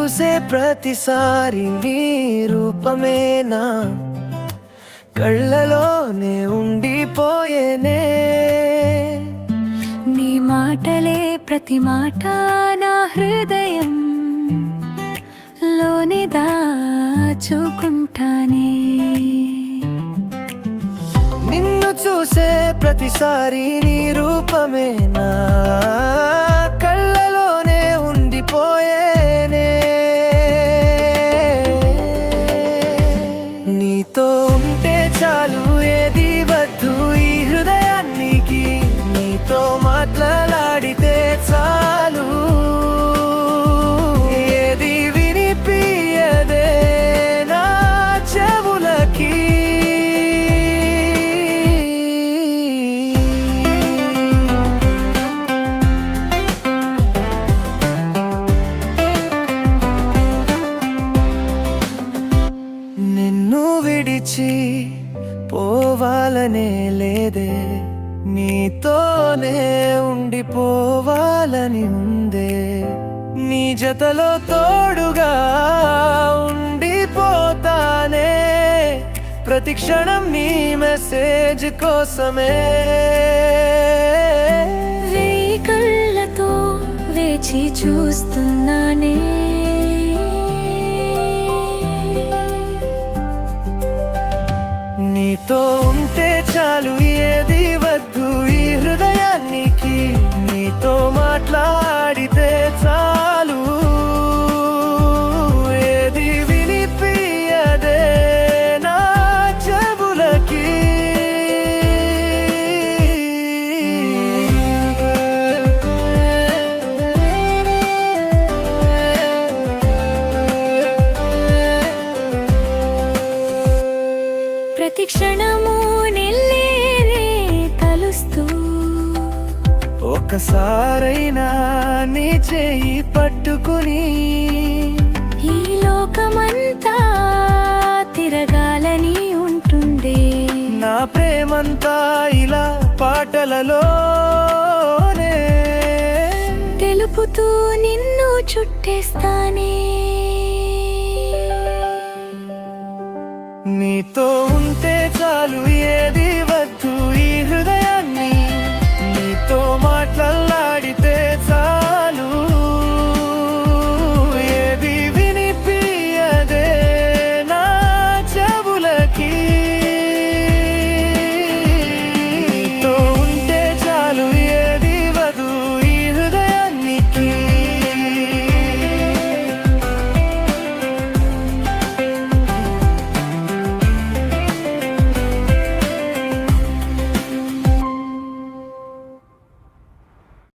చూసే ప్రతిసారి నీ రూపమేనా కళ్ళలోనే ఉండిపోయేనే. నీ మాటలే ప్రతి మాట నా హృదయం లోనే దాచుకుంటానే. నిన్ను చూసే ప్రతిసారి నీ రూపమేనా కళ్ళలోనే ఉండిపోయేనే. నీతో ఉంటే చాలు ఏది వద్దు ఈ హృదయానికి, నీతో మాట్లాడితే చాలు ఏది వినిపియదే నా చెవులకి. నిన్ను విడిచి పోవాలనే లేదే, నీతోనే ఉండిపోవాలని ఉందే. నీ జతలో తోడుగా ఉండిపోతానే ప్రతి క్షణం నీ మెసేజ్ కోసమే. వేయి కళ్ళతో వేచి చూస్తున్నానే. నీతో ఉంటే చాలు ఏది వద్దు ఈ హృదయానికి, నీతో మాట్లాడితే చాలు ఏది వినిపియదే నా చెవులకి. ప్రతి క్షణము నిన్నే కలుస్తూ ఒక్కసారైనా నీ చేయి పట్టుకుని ఈ లోకమంతా తిరగాలని ఉంటుండే. నా ప్రేమంతా ఇలా పాటలలోనే తెలుపుతూ నిన్ను చుట్టేస్తానే. నీతో ఉంటే